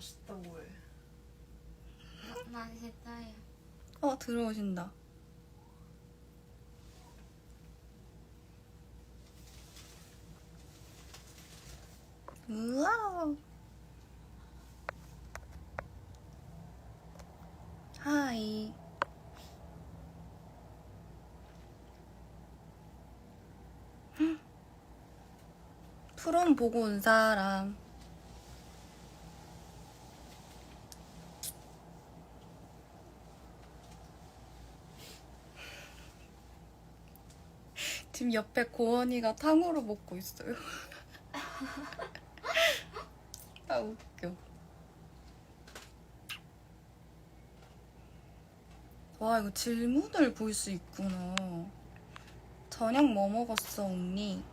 맛있다고 해. 맛있어요. 들어오신다. 우와. 하이. 프롬 보고 온 사람. 지금 옆에 고원이가 탕후루 먹고 있어요. 아 웃겨. 와 이거 질문을 볼 수 있구나. 저녁 뭐 먹었어 언니?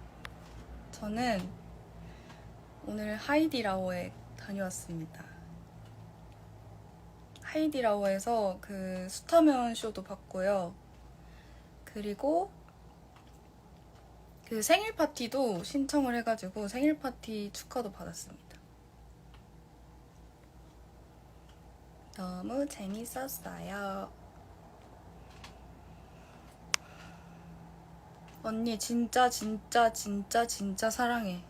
저는 오늘 하이디라오에 다녀왔습니다. 하이디라오에서 그 수타면 쇼도 봤고요. 그리고 그 생일 파티도 신청을 해가지고 생일 파티 축하도 받았습니다. 너무 재밌었어요. 언니 진짜 사랑해.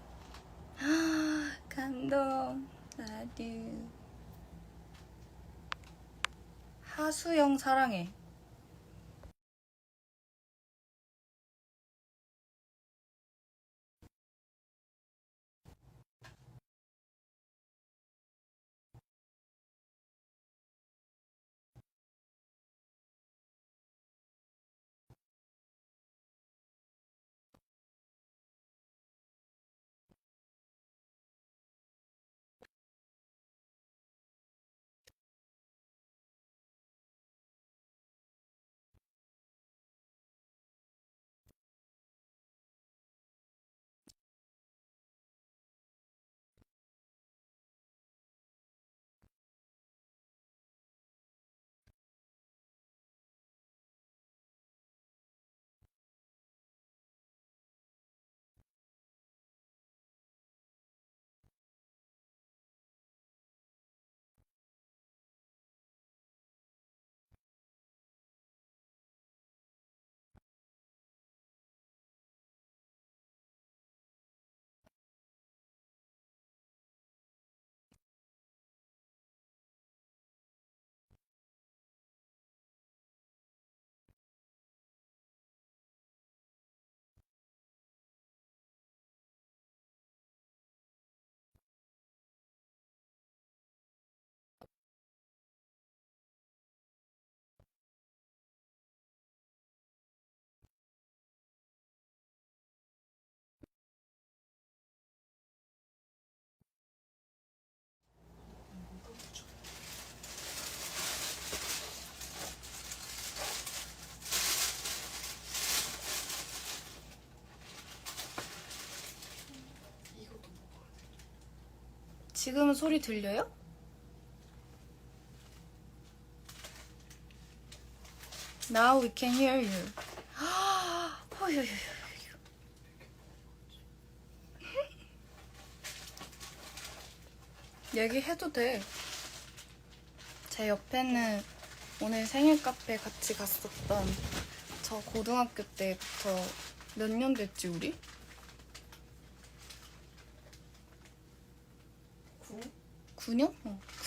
감동. 나도. 하수영 사랑해. 지금 소리 들려요? Now we can hear you. 어휴휴휴. 얘기해도 돼. 제 옆에는 오늘 생일 카페 같이 갔었던 저 고등학교 때부터 몇 년 됐지 우리? 9년?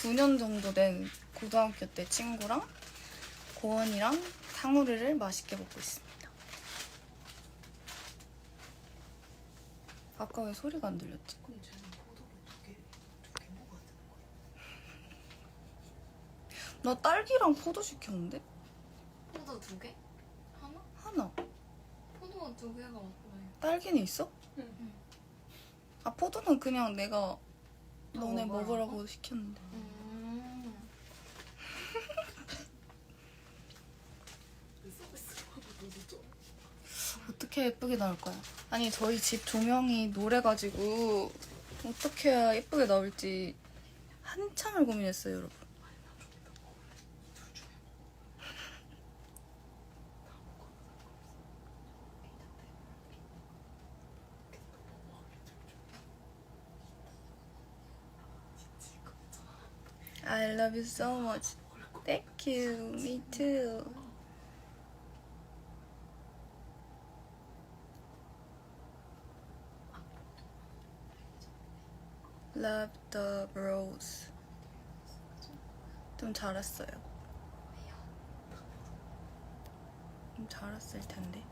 9년 정도 된 고등학교 때 친구랑 고원이랑 탕후루를 맛있게 먹고 있습니다. 아까 왜 소리가 안 들렸지? 그럼 쟤는 포도를 두개 먹어야 되는 거야? 나 딸기랑 포도 시켰는데? 포도 2개? 하나? 하나. 포도가 2개가 맞나요? 딸기는 있어? 응. 아 포도는 그냥 내가 너네 먹으라고? 먹으라고 시켰는데. 서비스가 너도 좀. 어떻게 예쁘게 나올 거야? 아니 저희 집 조명이 노래가지고 어떻게 해야 예쁘게 나올지 한참을 고민했어요 여러분. I love you so much. Thank you. Me too. Love the bros. 좀 잘했어요. 좀 잘했을 텐데.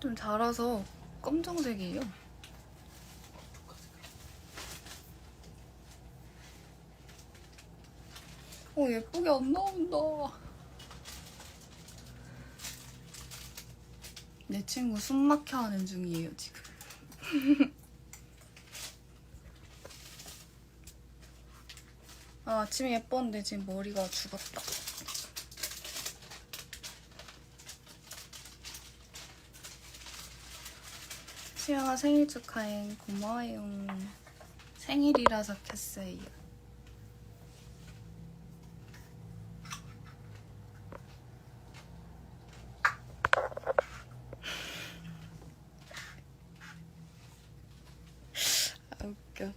좀 자라서 검정색이에요. 예쁘게 안 나온다. 내 친구 숨 막혀 하는 중이에요, 지금. 아침에 예뻤는데 지금 머리가 죽었다. 수영아 생일 축하해. 고마워요. 생일이라서 켰어요. 아 웃겨.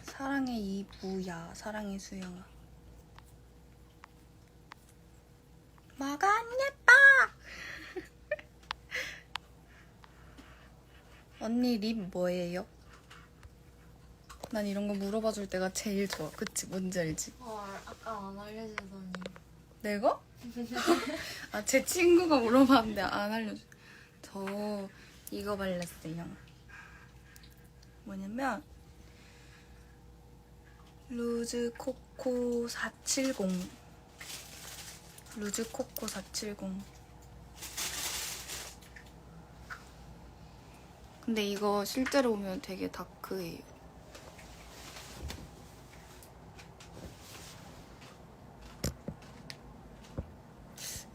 사랑해 이부야. 사랑해 수영아. 뭐가 안 예뻐? 언니 립 뭐예요? 난 이런 거 물어봐 줄 때가 제일 좋아. 그치? 뭔지 알지? 아까 안 알려주더니. 내가? 제 친구가 물어봤는데 안 알려줘. 저 이거 발랐어요. 뭐냐면 루즈 코코 470. 루즈 코코 470. 근데 이거 실제로 보면 되게 다크해요.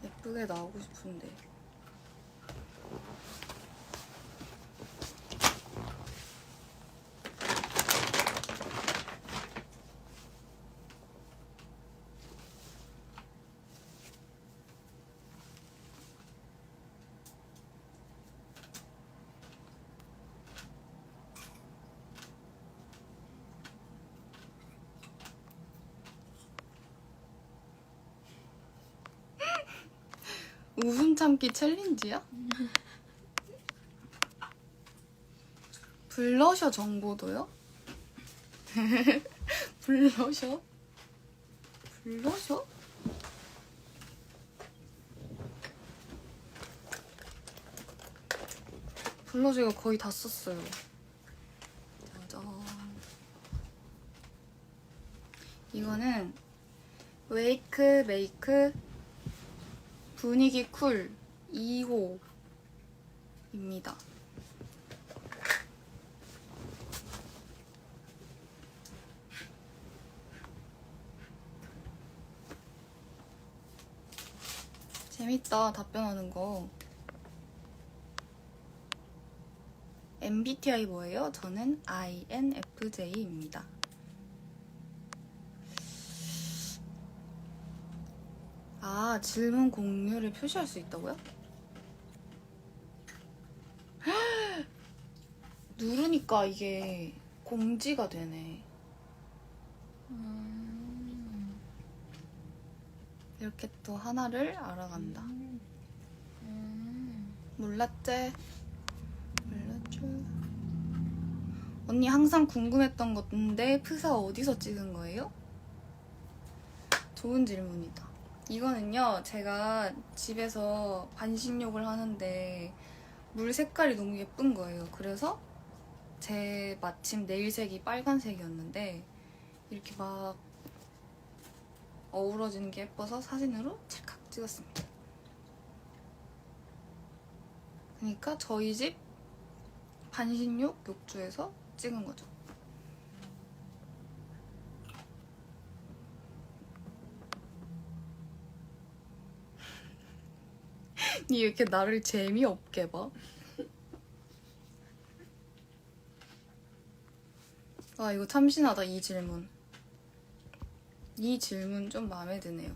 예쁘게 나오고 싶은데. 웃음 참기 챌린지야? 블러셔 정보도요? 블러셔? 블러셔? 블러셔 이거 거의 다 썼어요. 짜잔. 이거는 웨이크 메이크 분위기 쿨 2호입니다. 재밌다, 답변하는 거. MBTI 뭐예요? 저는 INFJ입니다. 질문 공유를 표시할 수 있다고요? 누르니까 이게 공지가 되네. 이렇게 또 하나를 알아간다. 몰랐지? 몰랐죠? 언니 항상 궁금했던 건데 프사 어디서 찍은 거예요? 좋은 질문이다. 이거는요, 제가 집에서 반신욕을 하는데 물 색깔이 너무 예쁜 거예요. 그래서 제 마침 네일색이 빨간색이었는데 이렇게 막 어우러지는 게 예뻐서 사진으로 찰칵 찍었습니다. 그러니까 저희 집 반신욕 욕조에서 찍은 거죠. 니 왜 이렇게 나를 재미없게 봐? 아, 이거 참신하다, 이 질문. 이 질문 좀 마음에 드네요.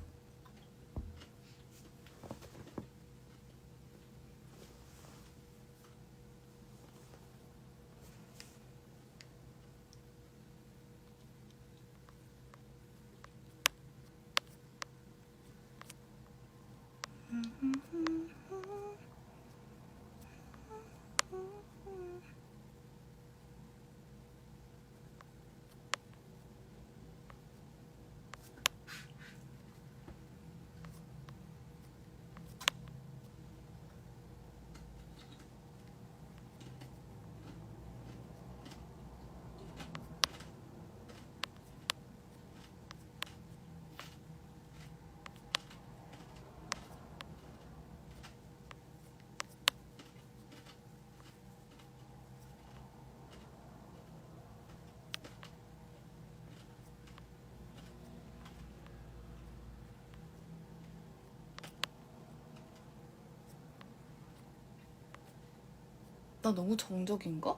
나 너무 정적인가?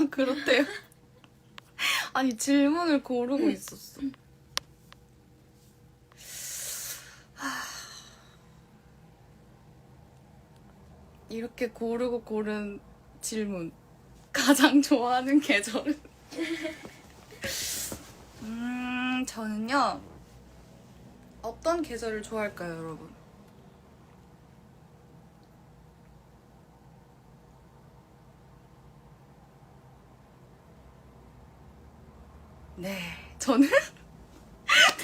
그렇대요. 아니, 질문을 고르고 있었어. 이렇게 고르고 고른 질문. 가장 좋아하는 계절은? 저는요. 어떤 계절을 좋아할까요, 여러분? 네, 저는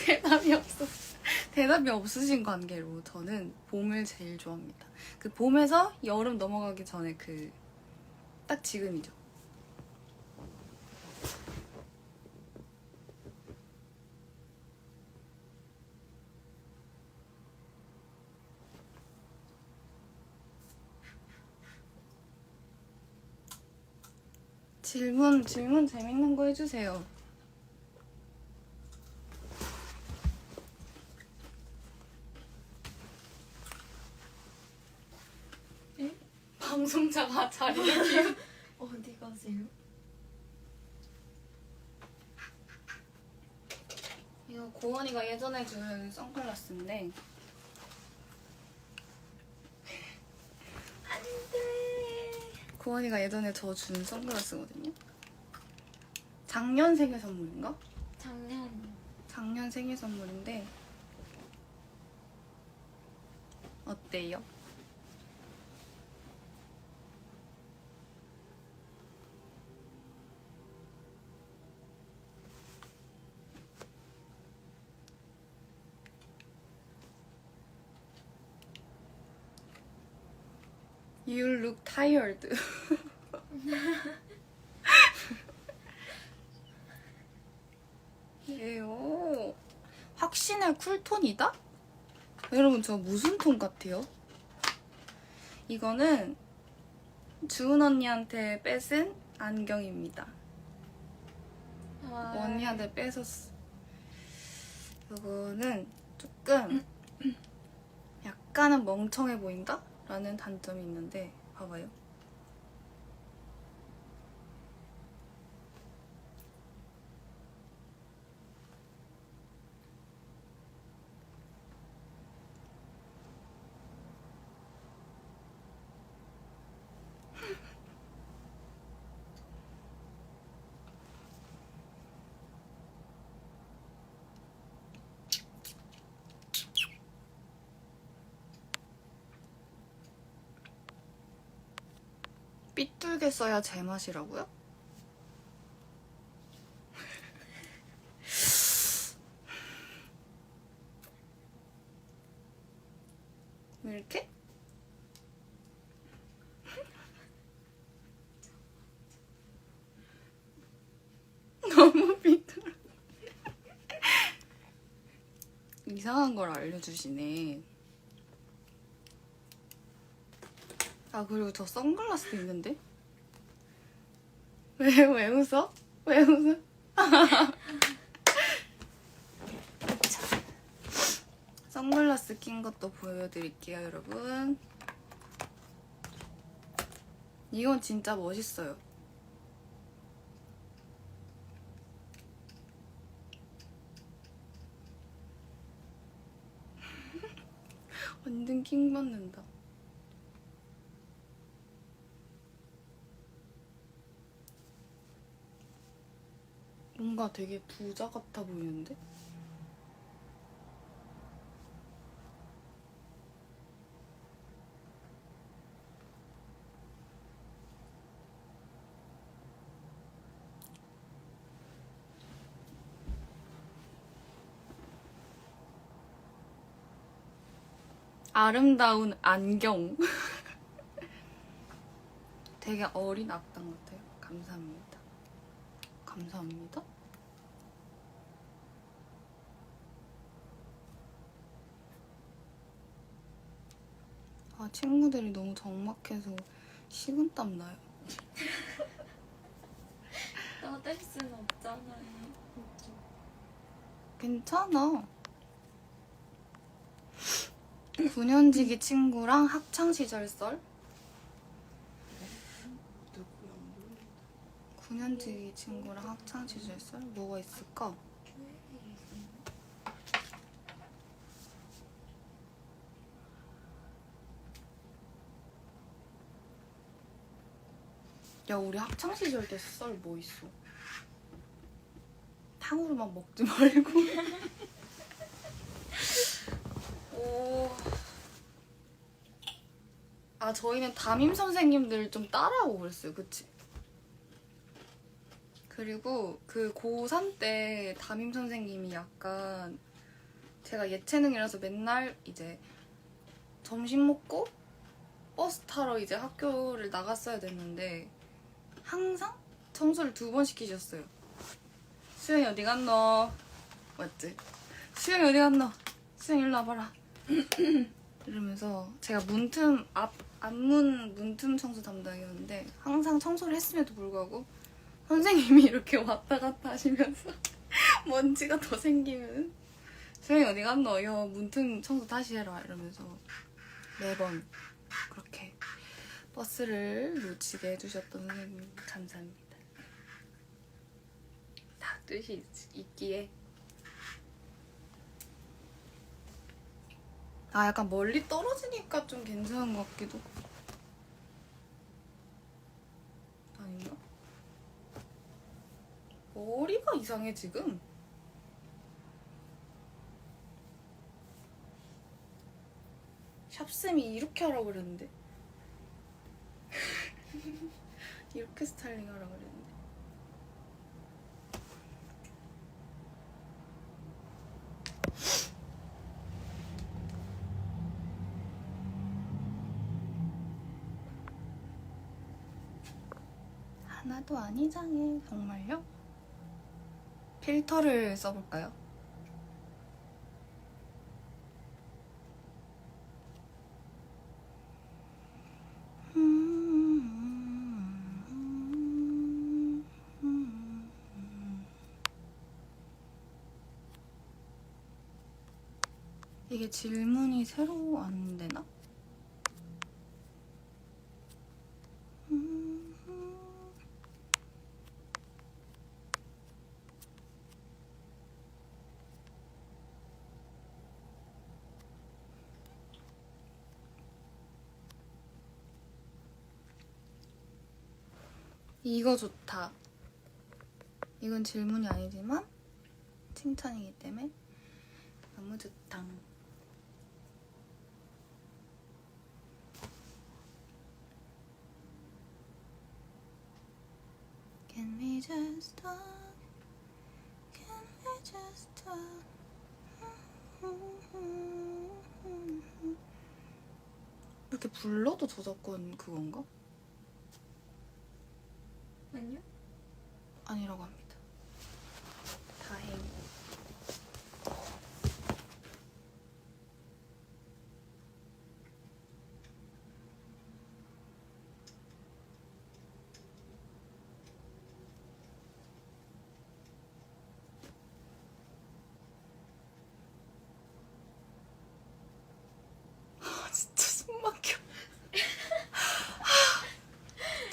대답이 없었어요. 대답이 없으신 관계로 저는 봄을 제일 좋아합니다. 그 봄에서 여름 넘어가기 전에 그 딱 지금이죠. 질문 재밌는 거 해주세요. 방송자가 자리를 비우. 어디 가세요? 이거 고원이가 예전에 준 선글라스인데 안돼. 고원이가 예전에 저 준 선글라스거든요. 작년 생일 선물인가? 작년 생일 선물인데 어때요? You look tired. 예요. 확신의 쿨톤이다? 여러분 저 무슨 톤 같아요? 이거는 주은 언니한테 뺏은 안경입니다. 언니한테 뺏었어. 이거는 조금 약간은 멍청해 보인다? 라는 단점이 있는데 봐봐요. 삐뚤게 써야 제맛이라고요? 왜 이렇게? 너무 삐뚤어. 이상한 걸 알려주시네. 아, 그리고 저 선글라스 있는데? 왜 웃어? 왜 웃어? 선글라스 낀 것도 보여드릴게요, 여러분. 이건 진짜 멋있어요. 완전 킹 받는다. 뭔가 되게 부자 같아 보이는데? 아름다운 안경. 되게 어린 악당 같아요. 감사합니다. 감사합니다. 아, 친구들이 너무 적막해서 식은땀 나요. 떠들 순 없잖아요. 괜찮아. 9년지기 친구랑 학창시절 썰? 누구야 모르겠다. 9년지기 친구랑 학창시절 썰? 뭐가 있을까? 야, 우리 학창시절 때 썰 뭐 있어? 탕후루만 먹지 말고. 오. 아, 저희는 담임 선생님들 좀 따라하고 그랬어요. 그치? 그리고 그 고3 때 담임 선생님이 약간 제가 예체능이라서 맨날 이제 점심 먹고 버스 타러 이제 학교를 나갔어야 됐는데 항상 청소를 2번 시키셨어요. 수영이 어디 갔노? 맞지? 수영이 어디 갔노? 수영이 일로 와봐라. 이러면서 제가 앞문 문틈 청소 담당이었는데 항상 청소를 했음에도 불구하고 선생님이 이렇게 왔다 갔다 하시면서 먼지가 더 생기면 수영이 어디 갔노? 야, 문틈 청소 다시 해라. 이러면서 매번 그렇게 버스를 놓치게 해주셨던 선생님 감사합니다. 다 뜻이 있기에. 아, 약간 멀리 떨어지니까 좀 괜찮은 것 같기도. 아닌가? 머리가 이상해 지금. 샵쌤이 이렇게 하라고 그랬는데. 이렇게 스타일링 하라고 그랬는데. 하나도 안 이상해. 정말요? 필터를 써볼까요? 이게 질문이 새로 안 되나? 이거 좋다. 이건 질문이 아니지만 칭찬이기 때문에 너무 좋다. Can we just talk? Can we just talk? 이렇게 불러도 저작권 그건가? 아니요? 아니라고 합니다. 다행히.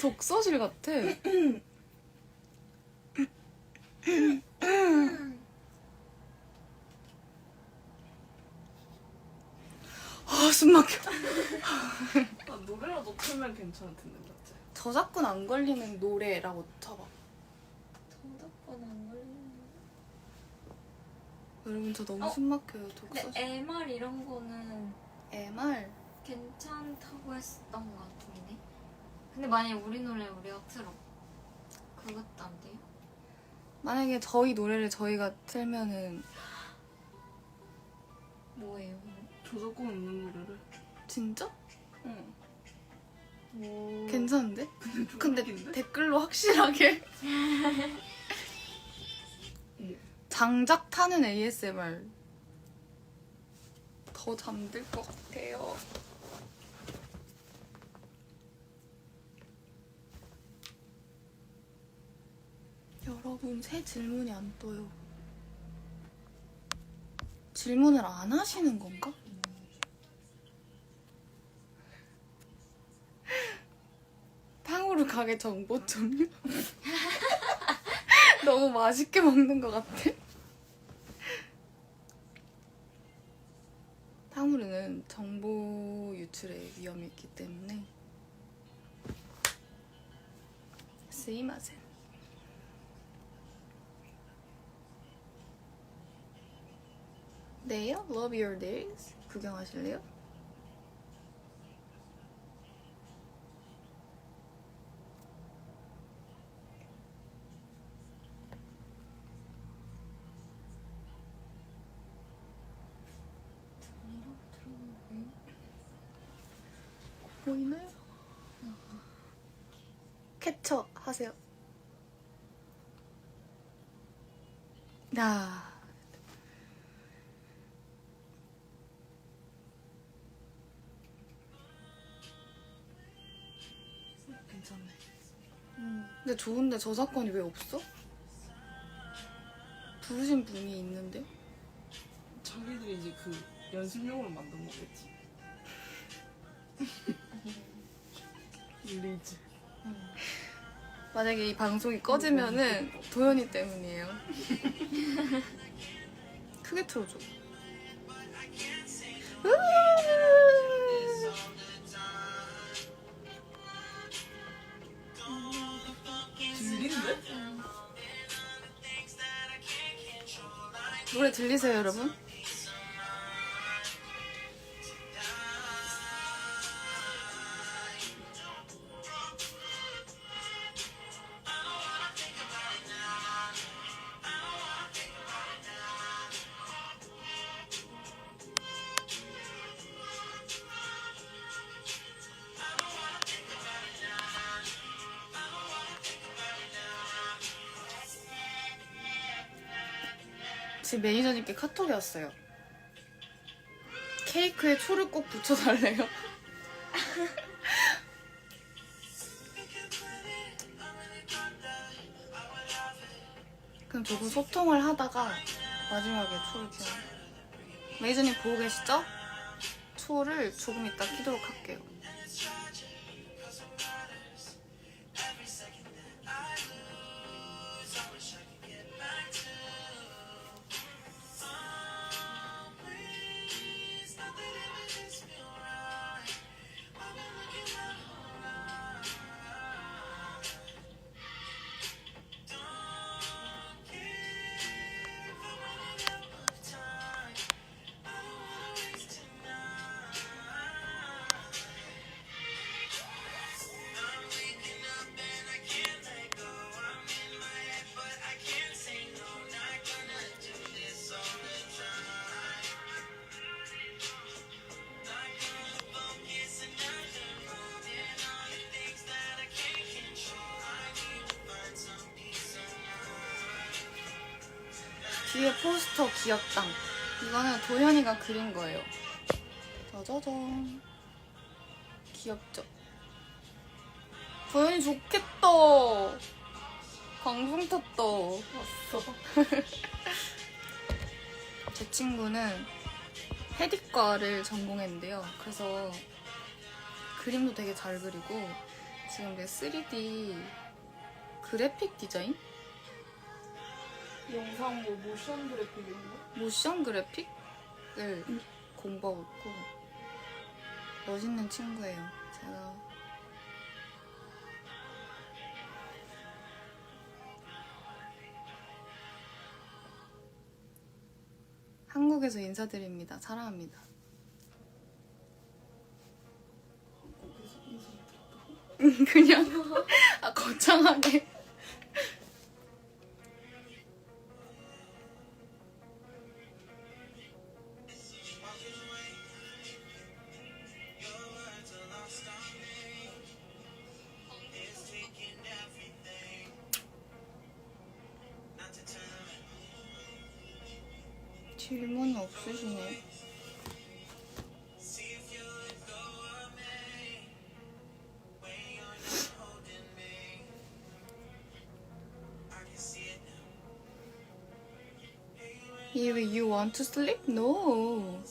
독서실 같아. 아, 숨 막혀. 아, 노래라도 틀면 괜찮을 텐데, 맞지? 저작권 안 걸리는 노래라고 쳐봐. 저작권 안 걸리는 여러분, 저 너무 어? 숨 막혀요. 근데 독서실. MR 이런 거는 MR. 괜찮다고 했었던 것 같은데. 근데 만약에 우리 노래 우리가 틀어 그것도 안 돼요? 만약에 저희 노래를 저희가 틀면은 뭐예요? 저작권 없는 노래를. 진짜? 응. 뭐... 괜찮은데? 좀 근데 웃긴데? 댓글로 확실하게 장작 타는 ASMR 더 잠들 것 같아요. 여러분, 새 질문이 안 떠요. 질문을 안 하시는 건가? 탕후루 가게 정보 좀요? 너무 맛있게 먹는 것 같아. 탕후루는 정보 유출에 위험이 있기 때문에 스이마센. 네요? Love Your Days? 구경하실래요? 보이나요? 캡처 하세요. 야. 괜찮네. 근데 좋은데 저작권이 왜 없어? 부르신 분이 있는데? 자기들이 이제 그 연습용으로 만든 거겠지. 릴리즈. 만약에 이 방송이 꺼지면은 도현이 때문이에요. 크게 틀어줘. 들리는데? 노래 들리세요, 여러분? 지금 매니저님께 카톡이 왔어요. 케이크에 초를 꼭 붙여달래요. 그럼 조금 소통을 하다가 마지막에 초를 켜요. 매니저님 보고 계시죠? 초를 조금 이따 켜도록 할게요. 뒤에 포스터 귀엽당. 이거는 도현이가 그린 거예요. 짜자잔. 귀엽죠? 도현이 좋겠다. 방송 탔다. 왔어. 제 친구는 해리과를 전공했는데요. 그래서 그림도 되게 잘 그리고 지금 내 3D 그래픽 디자인? 영상 뭐 모션 그래픽 이런 거? 모션 그래픽을 공부하고 있고 멋있는 친구예요. 제가 한국에서 인사드립니다. 사랑합니다. 그래서 인사 그냥 거창하게. 질문이 없으시네. You want to sleep? No.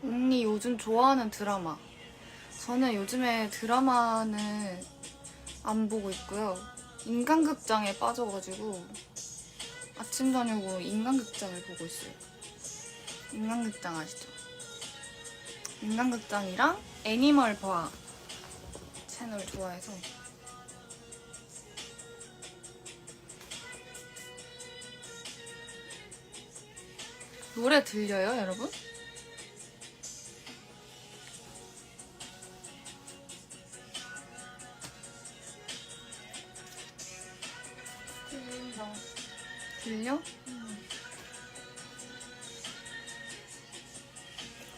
언니 요즘 좋아하는 드라마. 저는 요즘에 드라마는 안 보고 있고요. 인간극장에 빠져가지고 아침 저녁으로 인간극장을 보고 있어요. 인간극장 아시죠? 인간극장이랑 애니멀 봐 채널 좋아해서. 노래 들려요, 여러분? 들린다. 들려?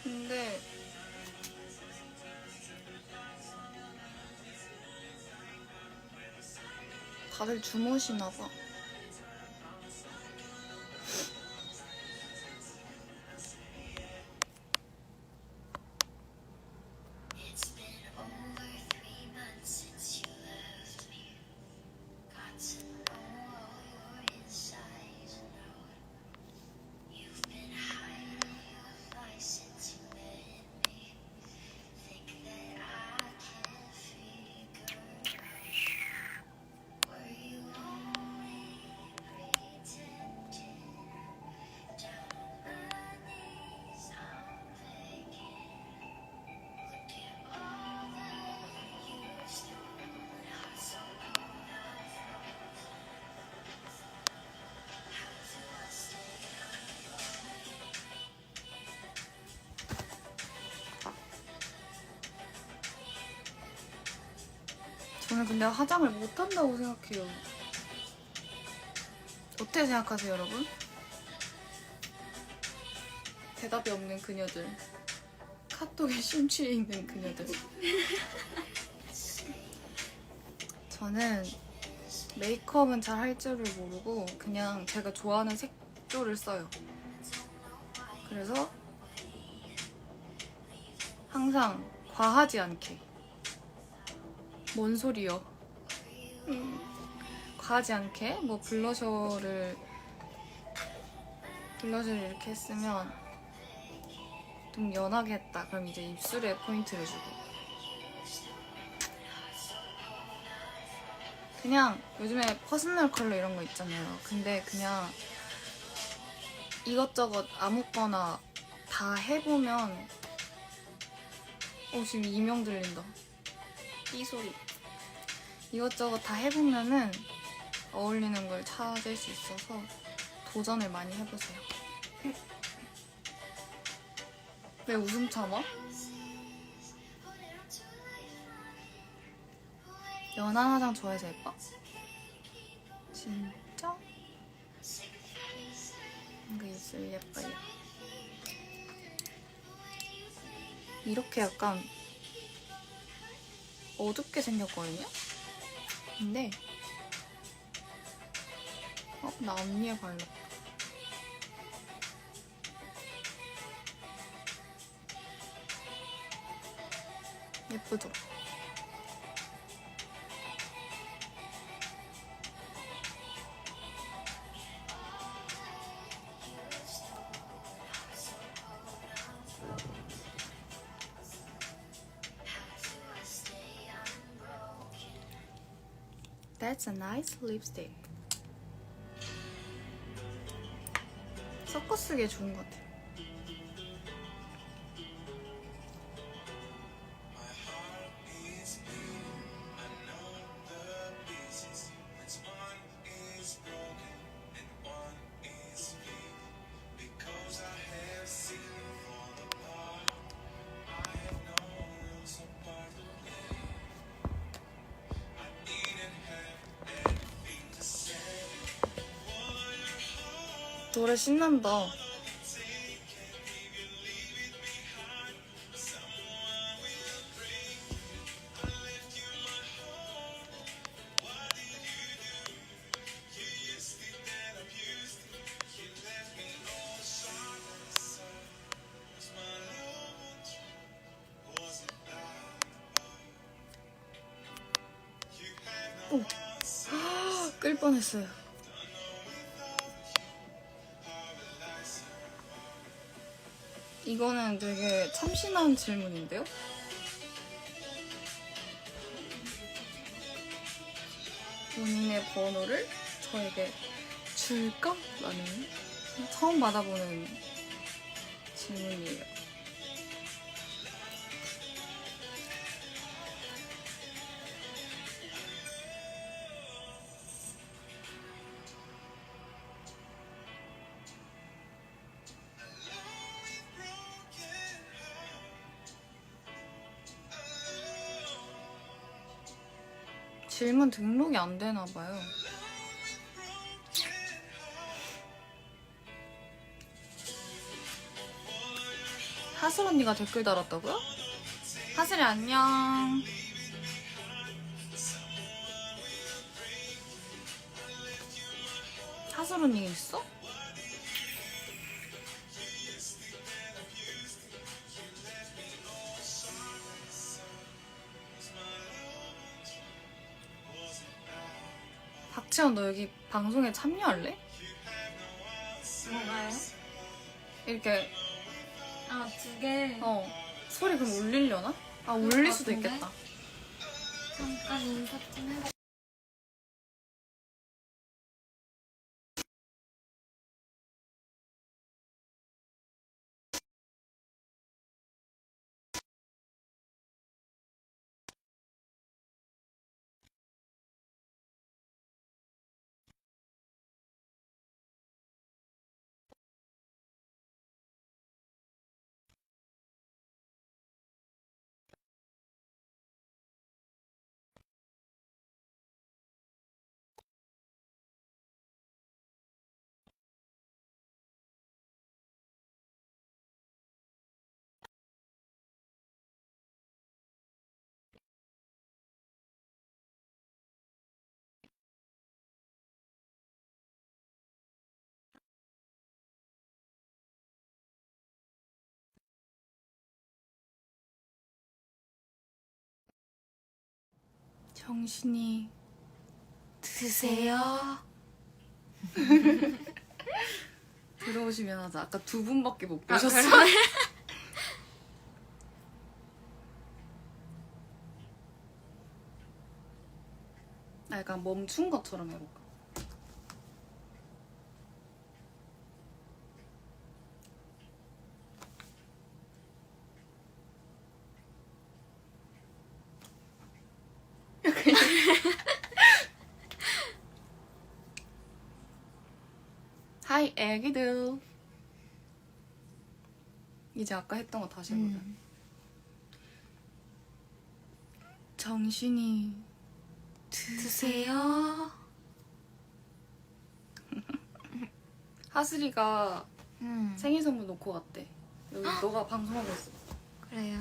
근데 다들 주무시나 봐. 저는 근데 화장을 못한다고 생각해요. 어떻게 생각하세요, 여러분? 대답이 없는 그녀들. 카톡에 심취해 있는 그녀들. 저는 메이크업은 잘 할 줄을 모르고 그냥 제가 좋아하는 색조를 써요. 그래서 항상 과하지 않게. 뭔 소리요? 과하지 않게 뭐 블러셔를 이렇게 했으면 좀 연하게 했다. 그럼 이제 입술에 포인트를 주고. 그냥 요즘에 퍼스널 컬러 이런 거 있잖아요. 근데 그냥 이것저것 아무거나 다 해보면 지금 이명 들린다. 이 소리. 이것저것 다 해보면은 어울리는 걸 찾을 수 있어서 도전을 많이 해보세요. 왜 웃음 참아? 연한 화장 좋아해서 예뻐? 진짜? 이거 입술 예뻐요. 이렇게 약간 어둡게 생겼거든요? 근데 나 앞니에 발랐다. 예쁘죠? That's a nice lipstick. 섞어 쓰기에 좋은 것 같아요. 노래 신난다. 오, 끌 뻔했어요. 이거는 되게 참신한 질문인데요? 본인의 번호를 저에게 줄까? 라는 처음 받아보는 질문이에요. 질문 등록이 안 되나 봐요. 하슬 언니가 댓글 달았다고요? 하슬이 안녕. 하슬 언니 있어? 박채원 너 여기 방송에 참여할래? 뭐가요? 이렇게 아, 2개. 소리 그럼 울리려나? 아 울릴 수도 같은데? 있겠다. 잠깐 인사 좀 해봐. 정신이 드세요? 들어오시면 하자. 아까 2분밖에 못 계셨어. 약간 멈춘 것처럼 해볼까? 하이 애기들. 이제 아까 했던 거 다시 해보자. 정신이 드세요. 하슬이가 생일 선물 놓고 갔대. 여기 너가 방송하고 있어. 그래요.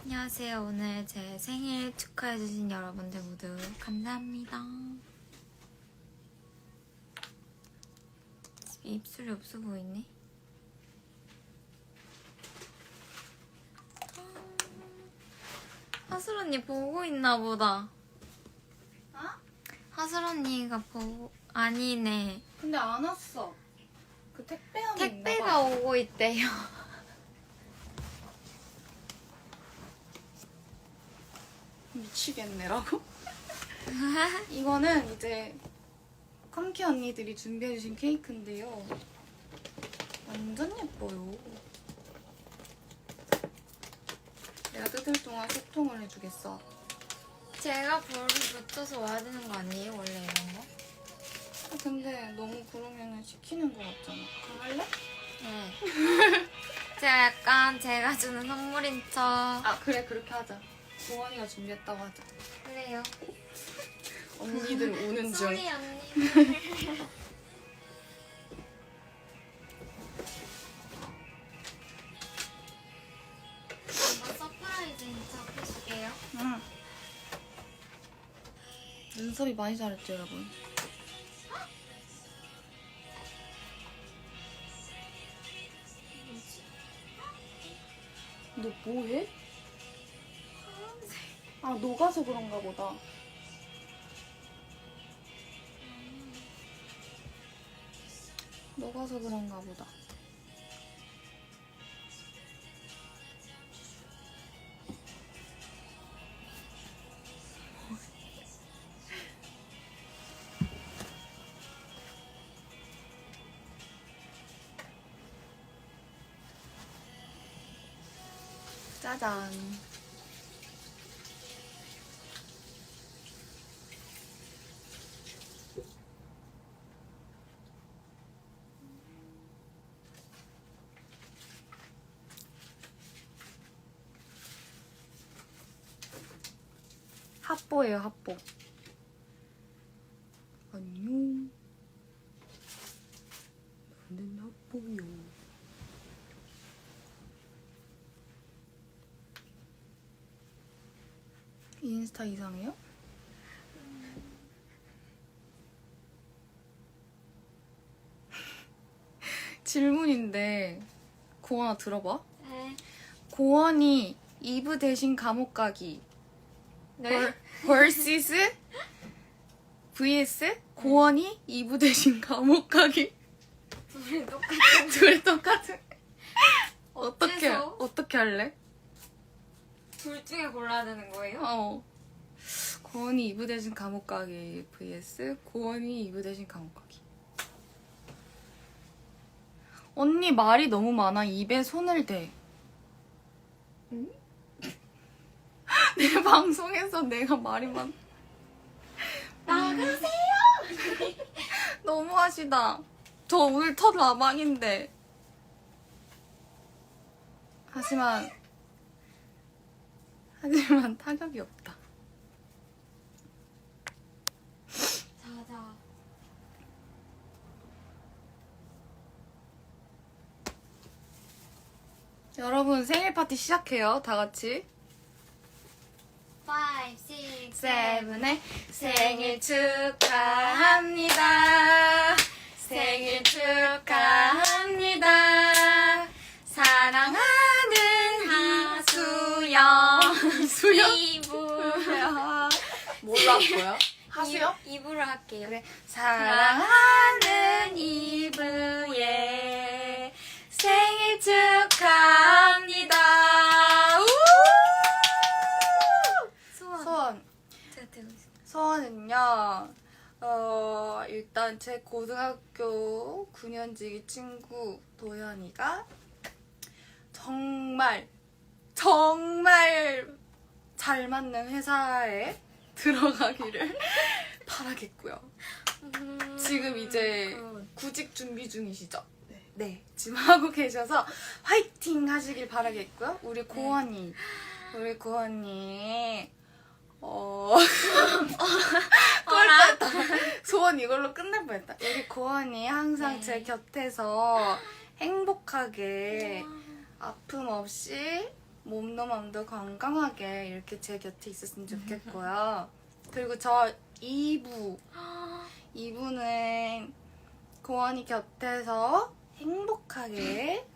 안녕하세요. 오늘 제 생일 축하해주신 여러분들 모두 감사합니다. 입술이 없어 보이네. 하슬 언니 보고 있나 보다. 어? 하슬 언니가 보고 아니네. 근데 안 왔어. 그 택배함이 택배가 있나 봐. 오고 있대요. 미치겠네라고? 이거는 이제 컴키 언니들이 준비해주신 케이크인데요. 완전 예뻐요. 내가 뜯을 동안 소통을 해주겠어. 제가 불을 붙여서 와야 되는 거 아니에요? 원래 이런 거? 아, 근데 너무 그러면은 시키는 거 같잖아. 할래? 네. 제가 약간 제가 주는 선물인 척. 아 그래 그렇게 하자. 도원이가 준비했다고 하자. 그래요. 언니들 오는 중. 소리 언니. 한번 서프라이즈인 척 해줄게요. 응. 눈썹이 많이 자랐죠 여러분. 너 뭐해? 아 녹아서 그런가 보다. 녹아서 그런가 보다. 짜잔. 합보예요, 합보. 안녕. 나는 합보요. 인스타 이상해요? 질문인데 고원아 들어봐. 네. 고원이 이브 대신 감옥 가기 네? vs vs 고원이 이브 대신 감옥 가기. 둘이 똑같은. 둘이 똑같은. 어째서? 어떻게 할래? 둘 중에 골라야 되는 거예요? 어. 고원이 이브 대신 감옥 가기 vs 고원이 이브 대신 감옥 가기. 언니 말이 너무 많아. 입에 손을 대. 응? 내 방송에서 내가 말이 많. 나가세요. 너무하시다. 저 오늘 첫 라방인데. 하지만 타격이 없다. 자자. 여러분 생일 파티 시작해요. 다 같이. 5, 6, 7. 세븐의 생일 축하합니다. 생일 축하합니다. 사랑하는 하수영. 수영? 이브야. 뭘로 할 거야? 하수영? 이브로 할게요. 그래. 사랑하는 이브의 생일 축하합니다. 우! 소원. 제가 들고 있어요. 소원은요. 일단 제 고등학교 9년지기 친구 도현이가 정말 잘 맞는 회사에 들어가기를 바라겠고요. 지금 이제 구직 준비 중이시죠? 네. 네, 지금 하고 계셔서 화이팅 하시길 바라겠고요. 우리 고원이 끝날 뻔했다. 소원 이걸로 끝날 뻔했다. 우리 고원이 항상 네. 제 곁에서 행복하게 아픔 없이 몸도 마음도 건강하게 이렇게 제 곁에 있었으면 좋겠고요. 그리고 저 2부는 고원이 곁에서 행복하게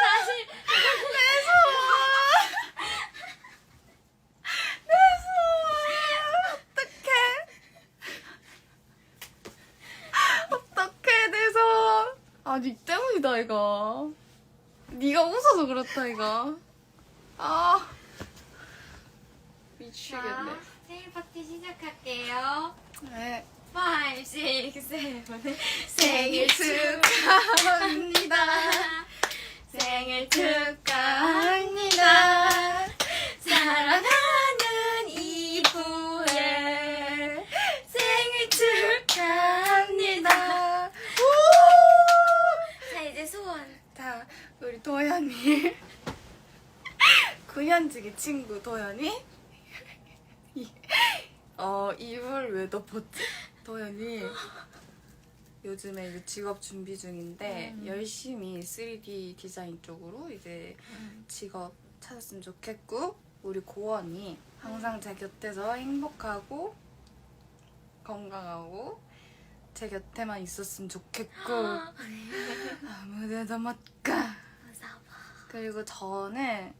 사실 어떡해 내 손. 아, 니 때문이다 이거. 니가 웃어서 그렇다 이거. 아 미치겠네. 자, 생일 파티 시작할게요. 네. 5, 6, 7 생일 축하합니다. 생일 축하합니다. 사랑하는 이브의 생일 축하합니다. 우! 자, 이제 소원. 자, 우리 도연이 9년지기 친구 도연이 입을 왜 덮었지? 도연이 요즘에 이제 직업 준비 중인데 열심히 3D 디자인 쪽으로 이제 직업 찾았으면 좋겠고, 우리 고원이 항상 제 곁에서 행복하고 건강하고 제 곁에만 있었으면 좋겠고 아무데도 못 가. 그리고 저는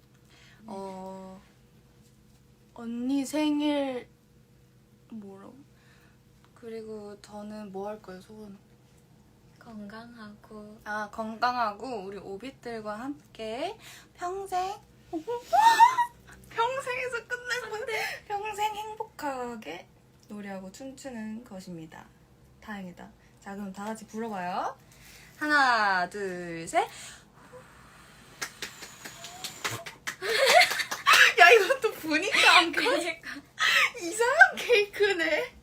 언니 생일 뭐라고? 그리고 저는 뭐 할 거예요, 소원? 건강하고 건강하고 우리 오빛들과 함께 평생 평생에서 끝낼 뻔 평생 행복하게 노래하고 춤추는 것입니다. 다행이다. 자, 그럼 다 같이 불러봐요. 하나, 둘, 셋. 야, 이것도 보니까 안 그러니까 이상한 케이크네.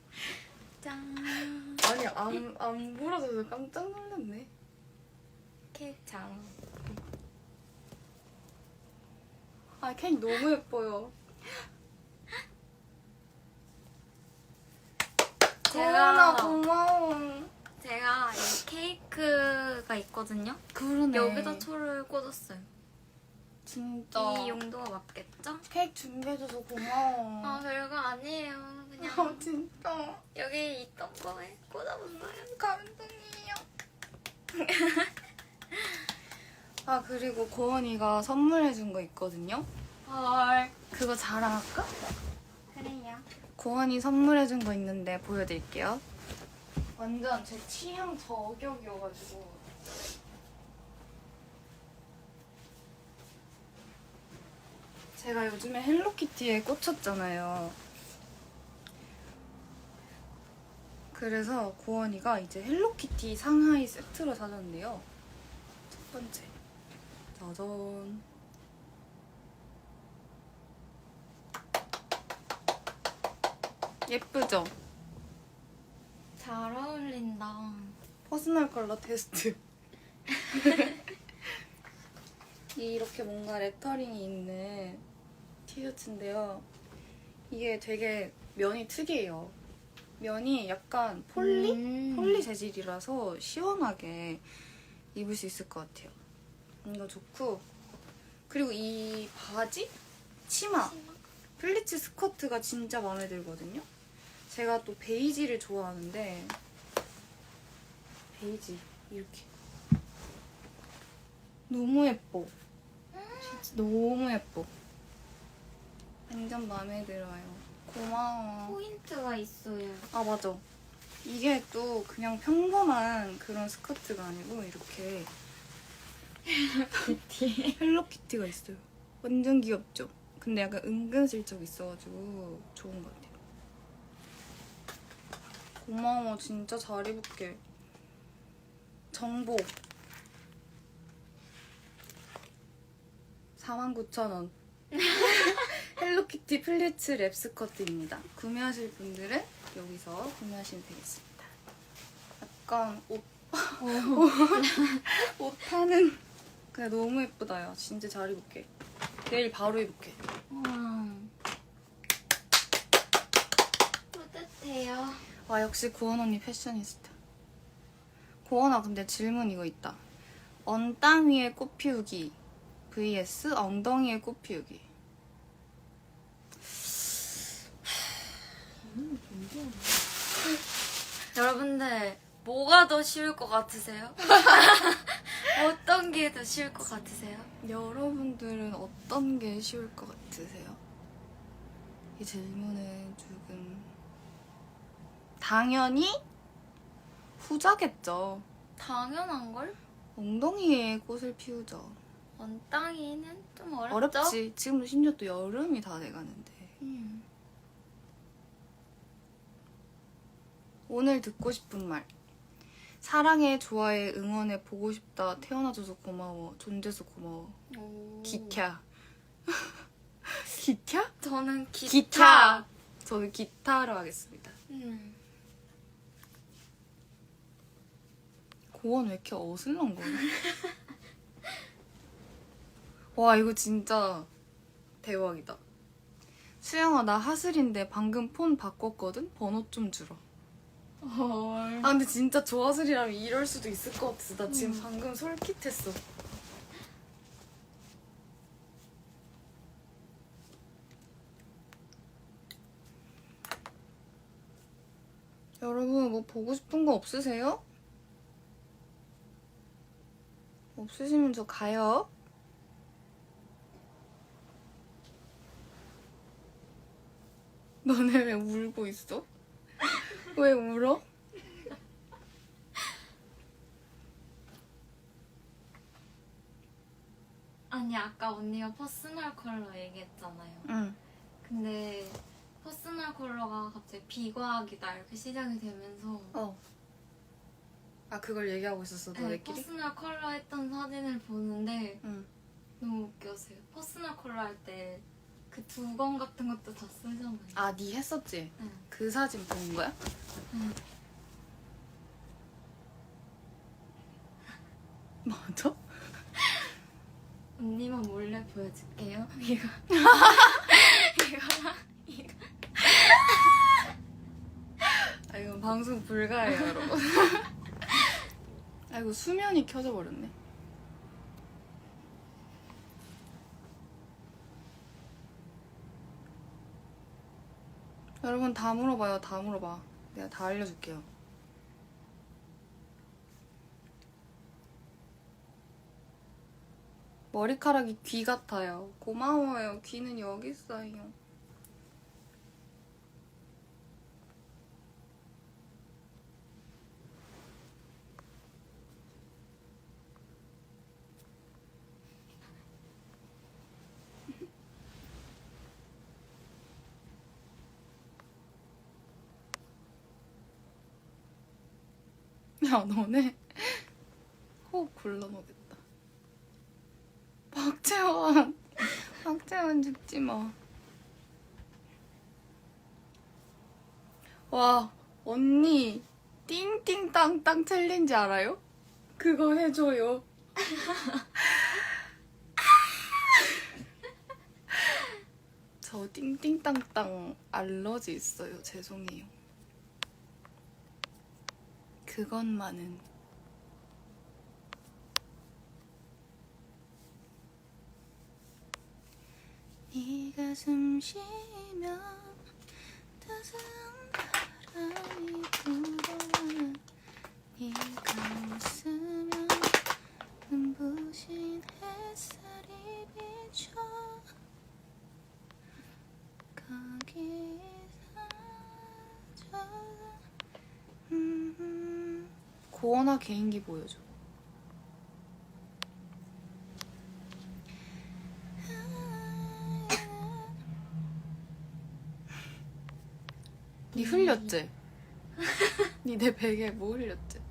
짠. 아니, 안 불어져서 깜짝 놀랐네. 케이크 장. 아, 케이크 너무 예뻐요. 고원아, 고마워. 제가 이 케이크가 있거든요. 그러네. 여기다 초를 꽂았어요. 진짜. 이 용도가 맞겠죠? 케이크 준비해줘서 고마워. 아, 별거 아니에요. 그냥 진짜. 여기 있던 거에 꽂아봤어요. 감동이에요. 아, 그리고 고원이가 선물해준 거 있거든요. 헐. 그거 자랑할까? 그래요. 고원이 선물해준 거 있는데 보여드릴게요. 완전 제 취향 저격이어가지고. 제가 요즘에 헬로키티에 꽂혔잖아요. 그래서 고원이가 이제 헬로키티 상하이 세트로 사줬는데요. 첫 번째. 짜잔. 예쁘죠? 잘 어울린다. 퍼스널 컬러 테스트. 이렇게 뭔가 레터링이 있는 티셔츠인데요. 이게 되게 면이 특이해요. 면이 약간 폴리 재질이라서 시원하게 입을 수 있을 것 같아요. 이거 좋고, 그리고 이 바지? 치마. 플리츠 스커트가 진짜 마음에 들거든요. 제가 또 베이지를 좋아하는데 베이지 이렇게 너무 예뻐. 진짜 너무 예뻐. 완전 마음에 들어요. 고마워. 포인트가 있어요. 아, 맞아. 이게 또 그냥 평범한 그런 스커트가 아니고 이렇게 헬로키티가 있어요. 완전 귀엽죠? 근데 약간 은근슬쩍 있어가지고 좋은 것 같아요. 고마워. 진짜 잘 입을게. 정복 49,000원. 헬로키티 플리츠 랩 스커트입니다. 구매하실 분들은 여기서 구매하시면 되겠습니다. 약간 옷 파는 그냥 너무 예쁘다. 야 진짜 잘 입을게. 내일 바로 입을게. 뿌듯해요. 와 역시 구원 언니 패셔니스타. 구원아 근데 질문 이거 있다. 언땅 위에 꽃 피우기 vs 엉덩이에 꽃 피우기. 여러분들 뭐가 더 쉬울 것 같으세요? 어떤 게 더 쉬울 것 같으세요? 여러분들은 어떤 게 쉬울 것 같으세요? 이 질문은 조금 당연히 후자겠죠. 당연한걸? 엉덩이에 꽃을 피우죠. 원땅이는 좀 어렵죠? 어렵지. 지금도 심지어 또 여름이 다 돼가는데. 오늘 듣고 싶은 말. 사랑해, 좋아해, 응원해, 보고 싶다, 태어나줘서 고마워, 존재해서 고마워. 오. 기캬. 기캬? 저는 기타. 저는 기타로 하겠습니다. 고원 왜 이렇게 어슬렁 거야? 와 이거 진짜 대박이다. 수영아 나 하슬인데 방금 폰 바꿨거든? 번호 좀 주라. 아 근데 진짜 조하슬이라면 이럴 수도 있을 것 같아. 나 지금 방금 솔깃했어. 여러분 뭐 보고 싶은 거 없으세요? 없으시면 저 가요. 너네 왜 울고 있어? 왜 울어? 아니 아까 언니가 퍼스널 컬러 얘기했잖아요. 응. 근데 퍼스널 컬러가 갑자기 비과학이다 이렇게 시작이 되면서 아 그걸 얘기하고 있었어 네, 너네끼리? 퍼스널 컬러 했던 사진을 보는데 응. 너무 웃겼어요. 퍼스널 컬러 할 때 그 두건 같은 것도 다 쓰잖아요. 아 니 했었지? 응. 그 사진 본 거야? 응. 맞아? 언니만 몰래 보여줄게요. 이거 이거 아 이건 방송 불가해요 여러분. 아이고 수면이 켜져 버렸네. 여러분 다 물어봐요. 다 물어봐. 내가 다 알려줄게요. 머리카락이 귀 같아요. 고마워요. 귀는 여기 있어요. 야 너네 호흡 곤란하겠다. 박재원 죽지 마. 와 언니 띵띵땅땅 챌린지 알아요? 그거 해줘요. 저 띵띵땅땅 알러지 있어요. 죄송해요. 그것만은 네가 숨 쉬면 따스한 바람이 불어와 네가 웃으면 눈부신 햇살이 비춰 거기 사라져 고원아 개인기 보여줘. 니 흘렸지? 니 내 베개에 뭐 흘렸지?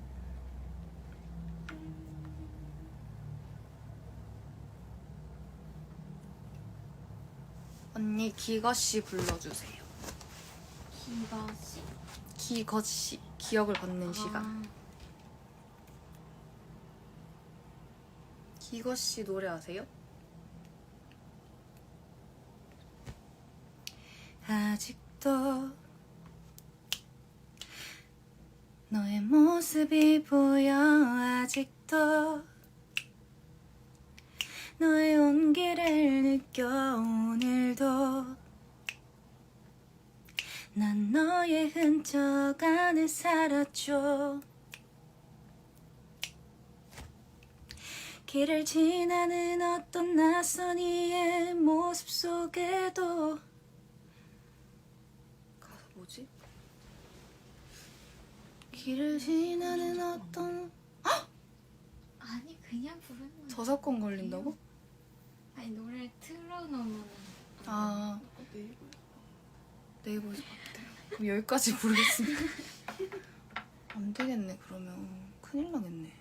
언니 기거씨 불러주세요. 기가씨? 기거씨. 기억을 걷는 시간. 아, 기거씨 노래 아세요? 아직도 너의 모습이 보여. 아직도 너의 온기를 느껴. 오늘도 난 너의 흔적 안에 살았죠. 길을 지나는 어떤 낯선 이의 모습 속에도 가사 뭐지? 길을 지나는 어떤 아니 그냥 부르는 거야. 저작권 걸린다고? 아니 노래를 틀어놓으면 아 네이버 네이버에서 봤대요. 그럼 여기까지 부르겠습니다. 안 되겠네. 그러면 큰일 나겠네.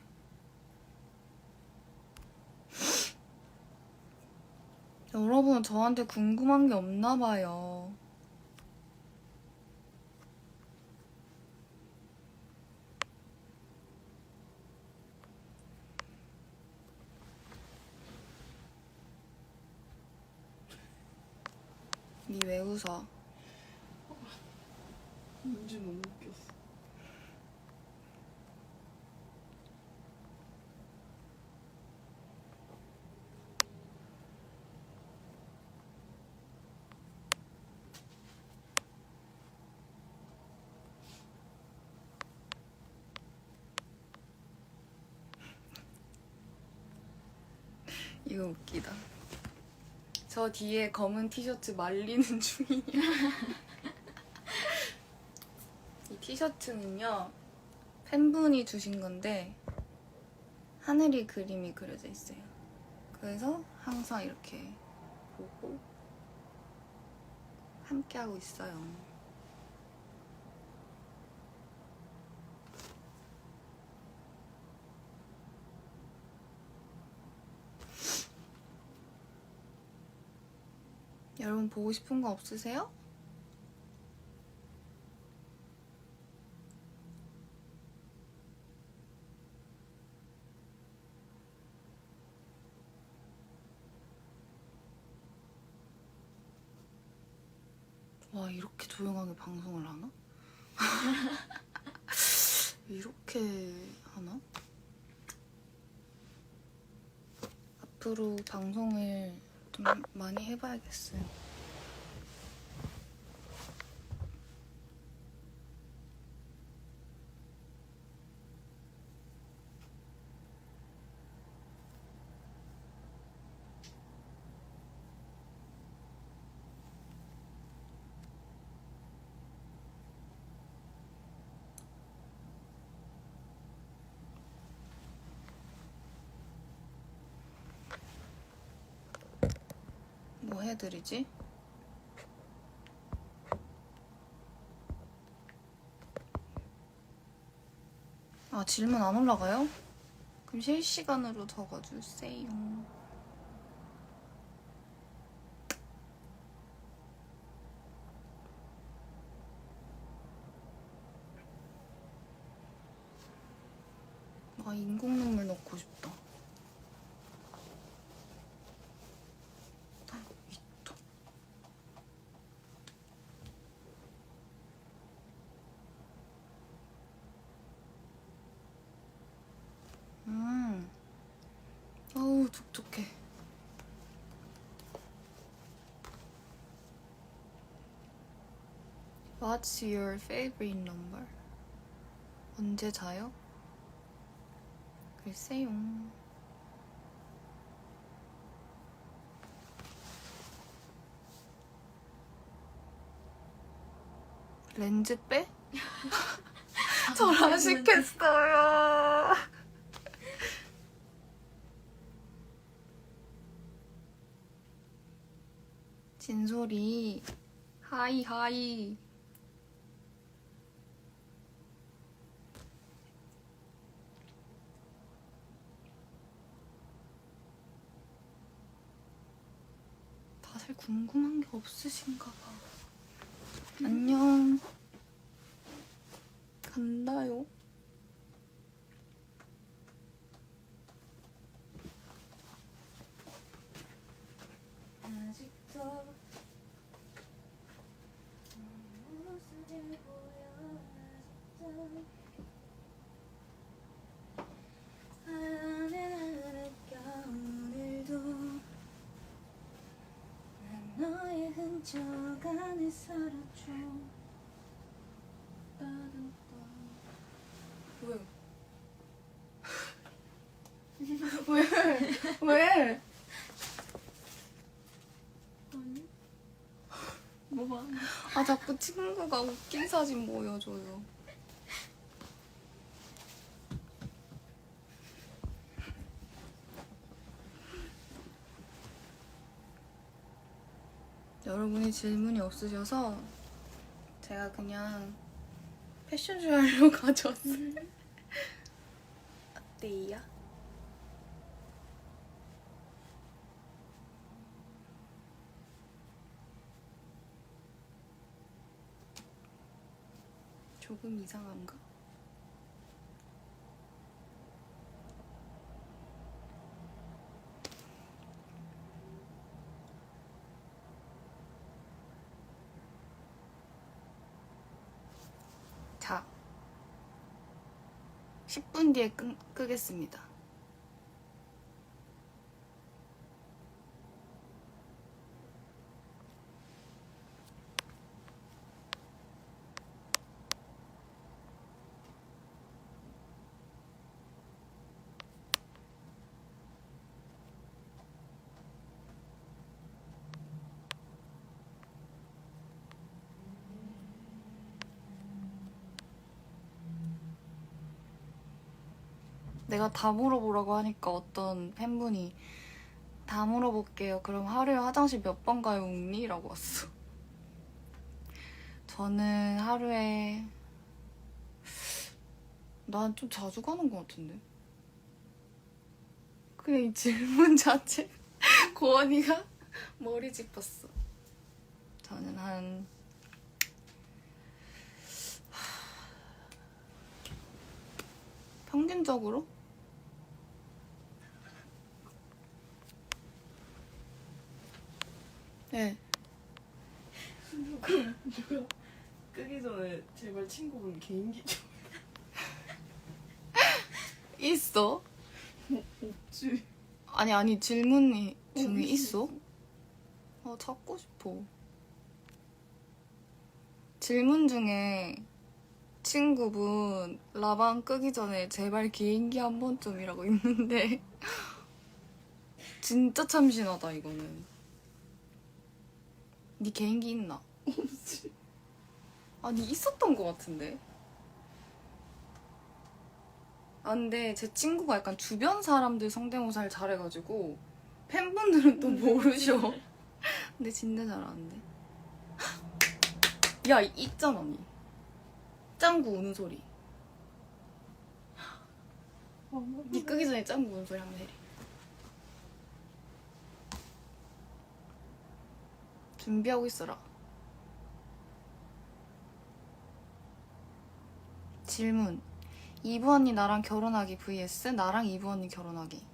여러분 저한테 궁금한 게 없나 봐요. 니 왜 웃어? 문제 너무 웃겼어. 이거 웃기다. 저 뒤에 검은 티셔츠 말리는 중이에요. 이 티셔츠는요 팬분이 주신 건데 하늘이 그림이 그려져 있어요. 그래서 항상 이렇게 보고 함께 하고 있어요. 여러분 보고 싶은 거 없으세요? 와 이렇게 조용하게 방송을 하나? 이렇게 하나? 앞으로 방송을 좀 많이 해봐야겠어요. 뭐 해드리지? 아 질문 안 올라가요? 그럼 실시간으로 적어주세요. 아 인공 눈물 넣고 싶다. 있다. 어우 촉촉해. What's your favorite number? 언제 자요? 글쎄요. 렌즈 빼? 저랑 시켰어요. 진솔이 하이 하이. 다들 궁금한 게 없으신가 봐. 안녕. 간다요. 아직도 모습이 보여 아직도 안에 나를까 오늘도 난 너의 흔적 안에 살아줘 왜? 왜? 아니? 뭐가? 아 자꾸 친구가 웃긴 사진 보여줘요. 여러분이 질문이 없으셔서 제가 그냥 패션쇼 하려고 가져왔어요. 어때요? 조금 이상한가? 자, 10분 뒤에 끄겠습니다. 내가 다 물어보라고 하니까 어떤 팬분이 다 물어볼게요. 그럼 하루에 화장실 몇 번 가요, 웅리? 라고 왔어. 저는 하루에 난 좀 자주 가는 것 같은데. 그냥 이 질문 자체 고원이가 머리 짚었어. 저는 한 평균적으로 네. 누가 끄기 전에 제발 친구분 개인기 좀 있어? 없지. 아니 질문이 중에 있어? 아 찾고 싶어. 질문 중에 친구분 라방 끄기 전에 제발 개인기 한 번쯤이라고 있는데 진짜 참신하다 이거는. 네 개인기 있나? 없지. 아니 있었던 것 같은데. 아 근데 제 친구가 약간 주변 사람들 성대모사를 잘해가지고 팬분들은 또 모르셔. 근데 진짜 잘하는데. 야 있잖아 언니. 짱구 우는 소리. 네 끄기 전에 짱구 우는 소리 한번 해리. 준비하고 있어라. 질문. 이브 언니 나랑 결혼하기 vs 나랑 이브 언니 결혼하기.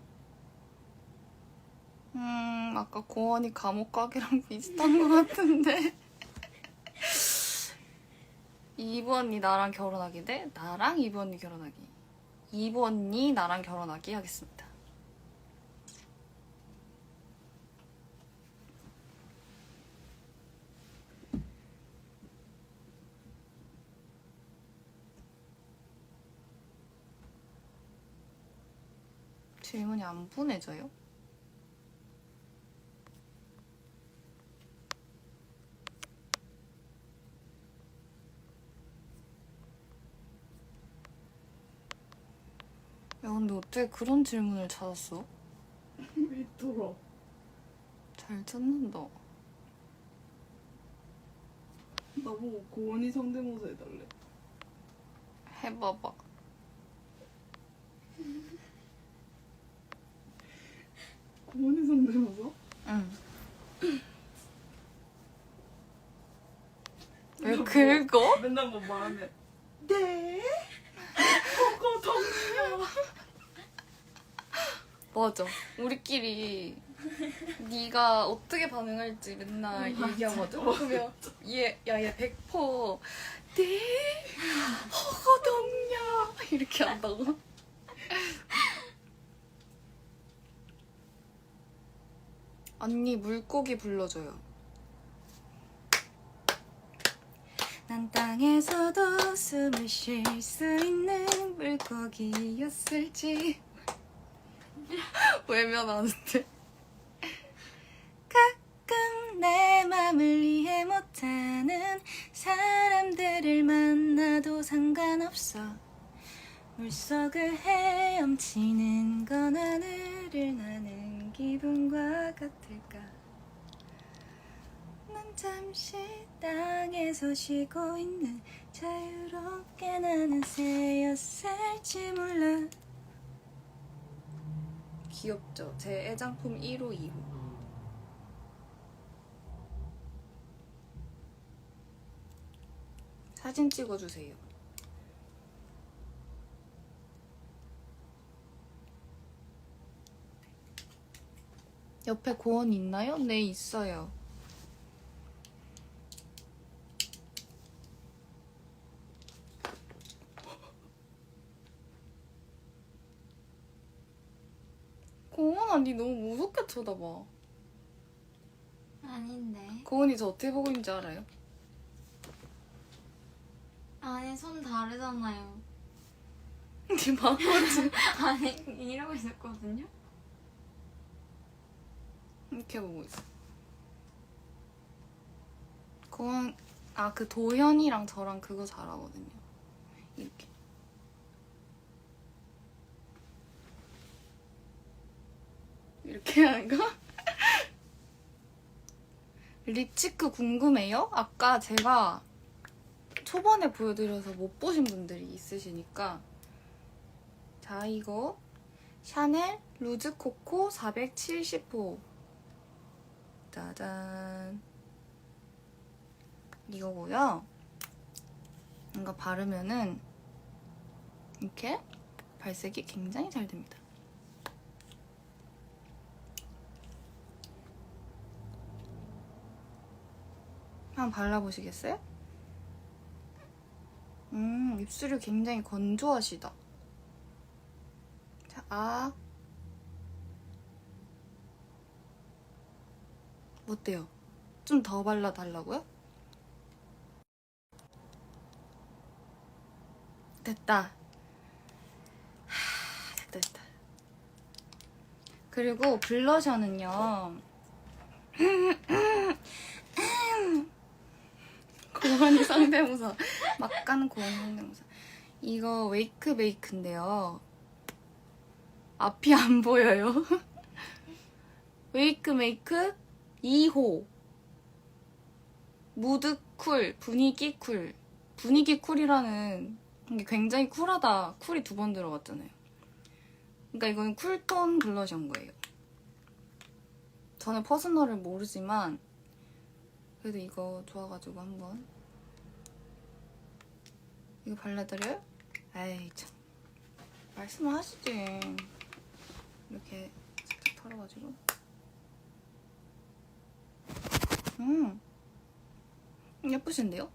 아까 고원이 감옥 가기랑 비슷한 것 같은데. 이브 언니 나랑 결혼하기 대 나랑 이브 언니 결혼하기. 이브 언니 나랑 결혼하기 하겠습니다. 질문이 안 보내져요? 야 근데 어떻게 그런 질문을 찾았어? 왜 돌아? 잘 찾는다. 나보고 고은이 성대모사 해달래. 해봐봐. 고은이 성대모사? 응. 왜 긁어? 맨날 뭐 말하면 네? 허거덩요. 맞아. 우리끼리 네가 어떻게 반응할지 맨날 얘기하거든. 그러면 얘 100% 네? 허거덩요. 이렇게 한다고. 언니 물고기 불러줘요. 난 땅에서도 숨을 쉴 수 있는 물고기였을지. 외면하는데. 가끔 내 맘을 이해 못하는 사람들을 만나도 상관없어. 물속을 헤엄치는 건 하늘을 나는 기분과 같을까. 난 잠시 땅에서 쉬고 있는 자유롭게 나는 새였을지 몰라. 귀엽죠? 제 애장품 1호 2호. 사진 찍어주세요. 옆에 고원 있나요? 네, 있어요. 고원아, 니 너무 무섭게 쳐다봐. 아닌데. 고원이 저 어떻게 보고 있는지 알아요? 아니 손 다르잖아요. 니 바보지? 아니 이러고 있었거든요. 이렇게 보고 있어. 고원, 그 도현이랑 저랑 그거 잘하거든요. 이렇게. 이렇게 하는 거? 립치크 궁금해요? 아까 제가 초반에 보여드려서 못 보신 분들이 있으시니까. 자, 이거 샤넬 루즈 코코 470호. 짜잔. 이거고요. 이거 바르면은 이렇게 발색이 굉장히 잘 됩니다. 한번 발라보시겠어요? 입술이 굉장히 건조하시다. 자, 어때요? 좀 더 발라달라고요? 됐다. 됐다. 그리고 블러셔는요. 고원이 상대모사. 막 가는 고원이 상대모사. 이거 웨이크 메이크인데요. 앞이 안 보여요. 웨이크 메이크 2호. 무드 쿨, 분위기 쿨. 분위기 쿨이라는 게 굉장히 쿨하다. 쿨이 2번 들어갔잖아요. 그러니까 이건 쿨톤 블러셔인 거예요. 저는 퍼스널을 모르지만 그래도 이거 좋아가지고 한번 이거 발라드려요? 에이 참, 말씀을 하시지. 이렇게 살짝 털어가지고 예쁘신데요?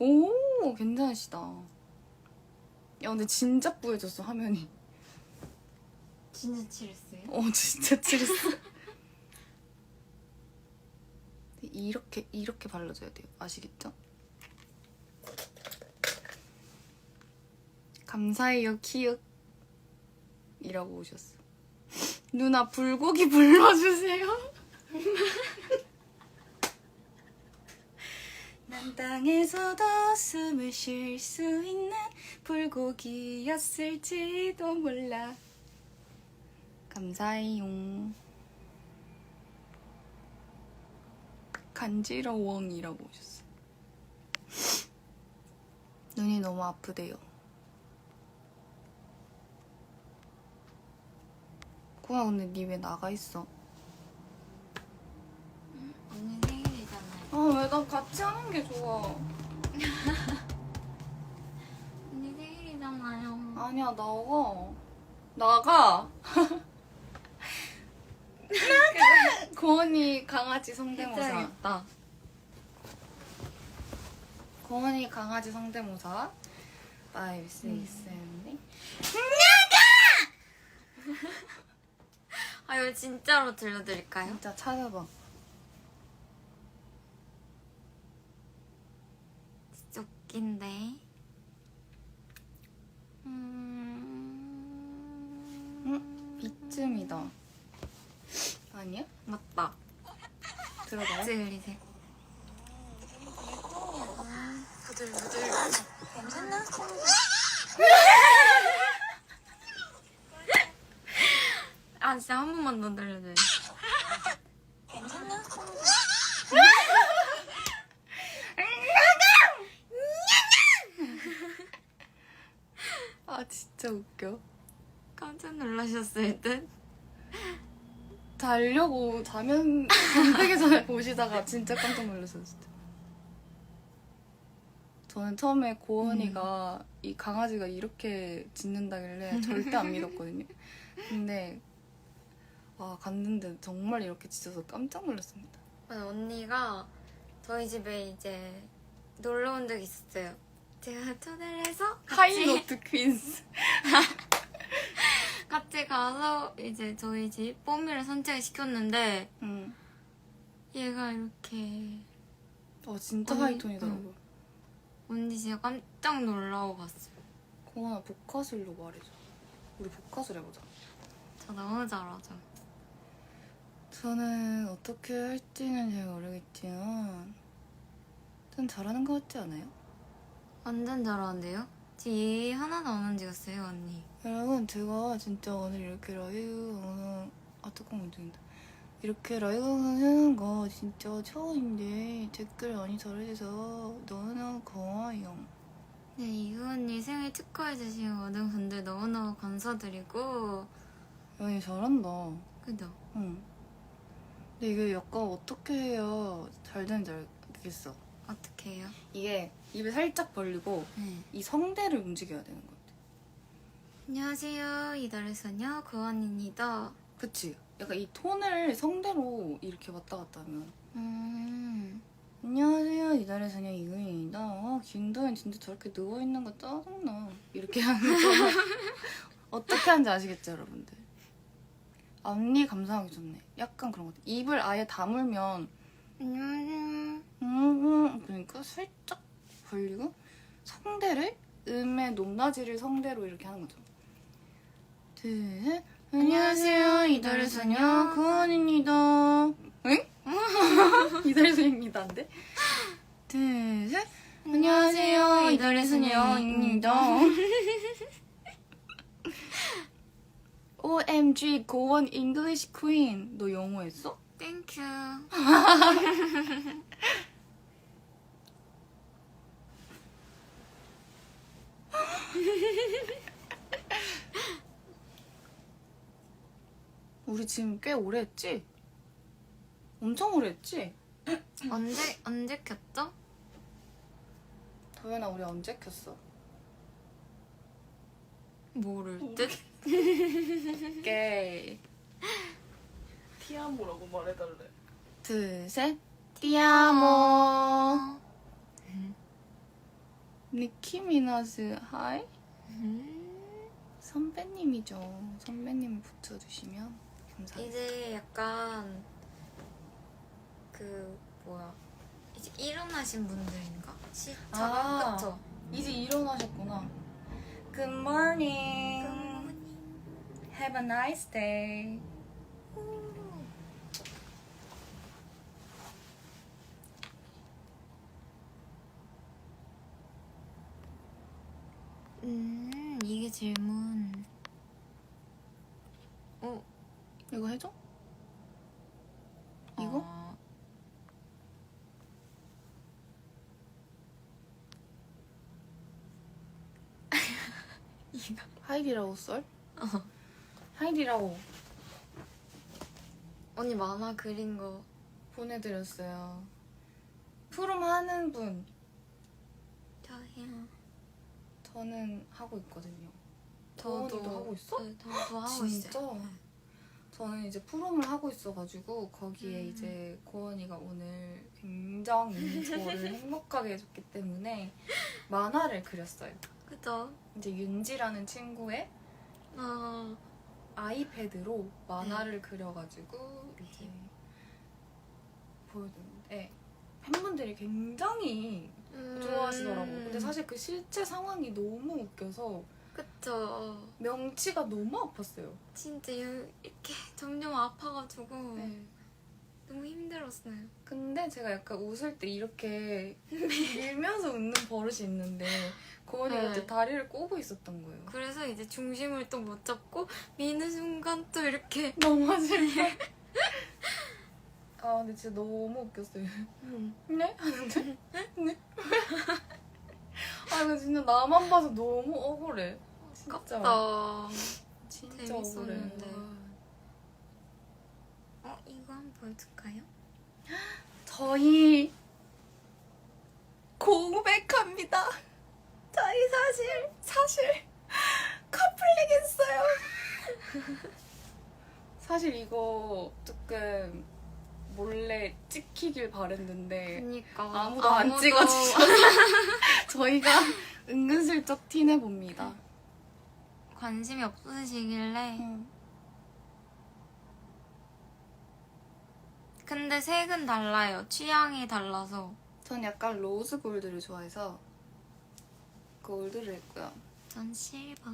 오, 괜찮으시다. 야, 근데 진짜 뿌얘졌어, 화면이. 진짜 칠했어요? 진짜 칠했어. 이렇게 발라줘야 돼요. 아시겠죠? 감사해요, 키읔. 이라고 오셨어. 누나, 불고기 불러주세요. 난 땅에서도 숨을 쉴 수 있는 불고기였을지도 몰라. 감사해요. 간지러워이라고 오셨어. 눈이 너무 아프대요. 고아 근데 니 왜 나가 있어? 언니 생일이잖아요. 아 왜 난 같이 하는 게 좋아. 언니 생일이잖아요. 아니야 나가. 나가. 고은이 강아지 성대모사. 해야겠다. 고은이 강아지 성대모사. 5, 6, 7, 8. 아 이거 진짜로 들려드릴까요? 진짜 찾아봐. 진짜 웃긴데. 이쯤이다. 아니야? 맞다. 들어봐요. 들리세요? 부들부들. 괜찮나? 아 진짜 한 번만 더 들려줘요. 괜찮나? 아 진짜 웃겨. 깜짝 놀라셨을 듯? 자려고 자면 잠들기 전에 보시다가 진짜 깜짝 놀랐어요 진짜. 저는 처음에 고은이가 이 강아지가 이렇게 짖는다길래 절대 안 믿었거든요. 근데 와 갔는데 정말 이렇게 짖어서 깜짝 놀랐습니다. 맞아, 언니가 저희 집에 이제 놀러 온 적이 있었어요. 제가 초대를 해서 하이노트 퀸스. 같이 가서 이제 저희 집 뽀미를 산책을 시켰는데 얘가 이렇게 진짜 언니, 하이톤이더라고요. 언니 진짜 깜짝 놀라고 갔어요. 고은아 복화술로 말해줘. 우리 복화술 해보자. 저 너무 잘하죠. 저는 어떻게 할지는 잘 모르겠지만 전 잘하는 것 같지 않아요? 완전 잘하는데요? 지금 이 하나도 안 움직였어요, 언니. 여러분 제가 진짜 오늘 이렇게 뚜껑 움직인다. 이렇게 라이브 하는 거 진짜 처음인데 댓글 많이 달아주셔서 너무너무 고마워요. 네, 이그 언니 생일 축하해주신 모든 분들 너무너무 감사드리고. 연이 잘한다. 그죠? 응. 근데 이게 약간 어떻게 해야 잘 되는지 알겠어. 어떻게 해요? 이게 입을 살짝 벌리고 네. 이 성대를 움직여야 되는 것 같아. 안녕하세요, 이달의 소녀 고원입니다. 그치? 약간 이 톤을 성대로 이렇게 왔다 갔다 하면 안녕하세요 이달의 소녀 이금입니다. 김도현 진짜 저렇게 누워있는 거 짜증나. 이렇게 하는 거 어떻게 하는지 아시겠죠 여러분들? 앞니 감상하기 좋네. 약간 그런 것 같아. 입을 아예 다물면 그러니까 살짝 벌리고 성대를 음의 높낮이를 성대로 이렇게 하는 거죠. 둘, 셋. 안녕하세요 이달의 소녀 고원입니다. 응? 이달의 소녀입니다인데? 둘, 셋. 안녕하세요 이달의 소녀입니다. OMG 고원 English Queen. 너 영어 했어? 땡큐. 우리 지금 꽤 오래 했지? 엄청 오래 했지? 언제 켰죠? 도현아 우리 언제 켰어? 모를 듯? 오케이. 티아모라고 말해달래. 둘, 셋. 띠아모. 니키 미나즈 하이? 선배님이죠. 선배님을 붙여주시면 감사해요. 이제 약간 이제 일어나신 분들인가? 시차가 그쵸? 이제 일어나셨구나. Good morning. Have a nice day. 이게 질문. 이거 해줘? 이거? 이거. 하이디라고 썰? 하이디라고. 언니 만화 그린 거 보내드렸어요. 프롬 하는 분 저요. 저는 하고 있거든요. 저도 도원이도 하고 있어? 네, 저도 하고 진짜? 있어요. 저는 이제 프롬을 하고 있어가지고 거기에 이제 고원이가 오늘 굉장히 저를 행복하게 해줬기 때문에 만화를 그렸어요. 그죠? 이제 윤지라는 친구의 아이패드로 만화를 그려가지고 이제 보여줬는데 팬분들이 굉장히 좋아하시더라고요. 근데 사실 그 실제 상황이 너무 웃겨서 그쵸. 명치가 너무 아팠어요. 진짜 이렇게 점점 아파가지고 네. 너무 힘들었어요. 근데 제가 약간 웃을 때 이렇게 밀면서 웃는 버릇이 있는데 고원이가 네. 그때 다리를 꼬고 있었던 거예요. 그래서 이제 중심을 또 못 잡고 미는 순간 또 이렇게 넘어질 때. 아 근데 진짜 너무 웃겼어요. 네? 하는데? 네? 아 이거 진짜 나만 봐서 너무 억울해. 진짜. 아깝다. 진짜 재밌었는데. 억울해. 이거 한번 보여줄까요? 저희 고백합니다. 저희 사실 커플링 했어요. 사실 이거 조금 몰래 찍히길 바랬는데 그니까 아무도 안 찍어주셔서 저희가 은근슬쩍 티내봅니다. 관심이 없으시길래. 근데 색은 달라요. 취향이 달라서. 전 약간 로즈 골드를 좋아해서 골드를 했고요. 전 실버.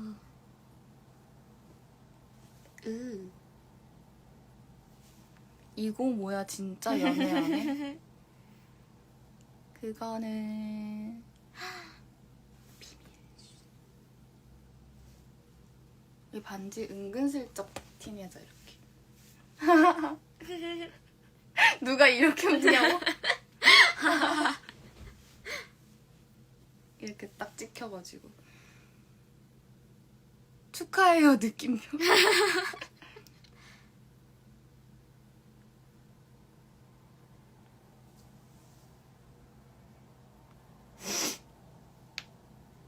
이거 뭐야 진짜 연애하네. 그거는 비밀. 이 반지 은근슬쩍 티내자 이렇게. 누가 이렇게 웃냐고? 이렇게 딱 찍혀가지고 축하해요 느낌표.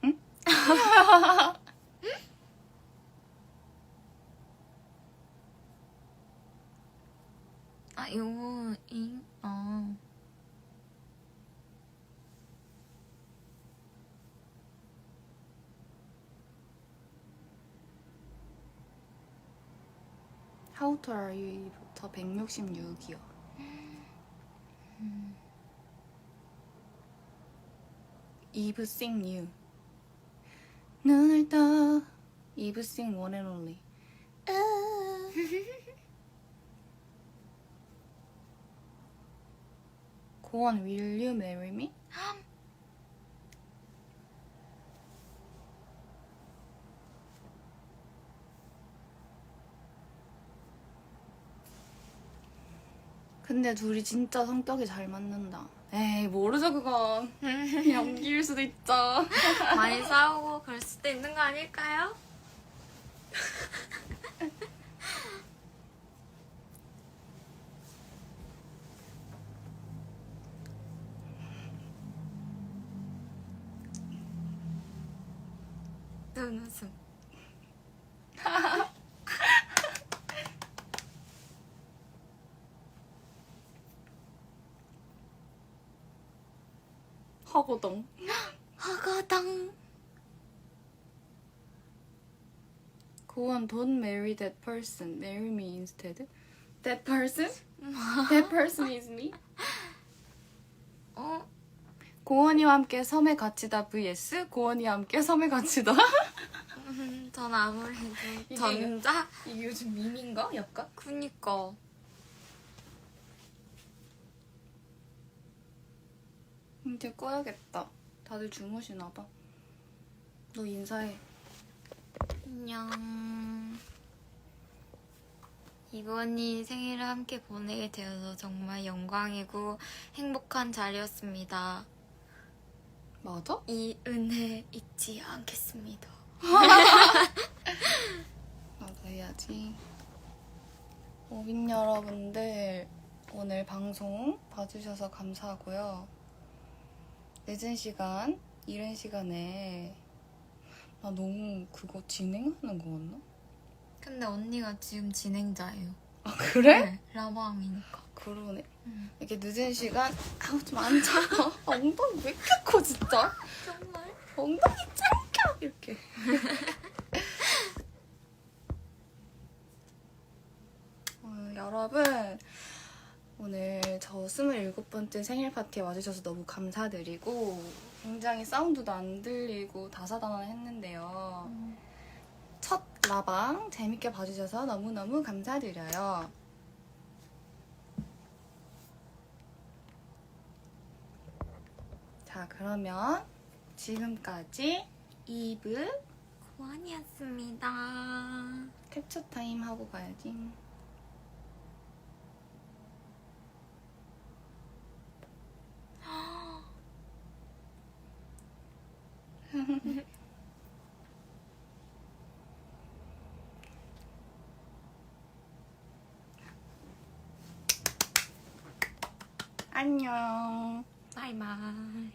응? 요거 How tall are you? 저 166이요. Eve sing you. 눈을 떠. Eve sing one and only. 고원, will you marry me? 근데 둘이 진짜 성격이 잘 맞는다. 에이 모르죠 그건. 연기일 수도 있죠. 많이 싸우고 그럴 수도 있는 거 아닐까요? 눈웃음. 하고동. 허거덩. 고원, don't marry that person. Marry me instead. That person? That person is me? 고원이와 함께 섬에 갇히다 vs 고원이와 함께 섬에 갇히다. 전 아무래도 이게- 전자? 이게 요즘 밈인가? 약간? 그니까. 이제 꺼야겠다. 다들 주무시나 봐. 너 인사해. 안녕. 이건희 생일을 함께 보내게 되어서 정말 영광이고 행복한 자리였습니다. 맞아? 이 은혜 잊지 않겠습니다. 나도 해야지. 오빈 여러분들 오늘 방송 봐주셔서 감사하고요. 늦은 시간, 이른 시간에 나 너무 그거 진행하는 거 같나? 근데 언니가 지금 진행자예요. 아 그래? 네, 라방이니까. 그러네. 응. 이렇게 늦은 시간 아우 좀 앉아. 아, 엉덩이 왜 이렇게 커 진짜? 정말? 엉덩이 짱겨 이렇게. 여러분 오늘 저 27번째 생일 파티에 와주셔서 너무 감사드리고 굉장히 사운드도 안 들리고 다사다난했는데요. 첫 라방 재밌게 봐주셔서 너무너무 감사드려요. 자 그러면 지금까지 이브 고안이었습니다. 캡처 타임 하고 가야지. 안녕. 바이바이.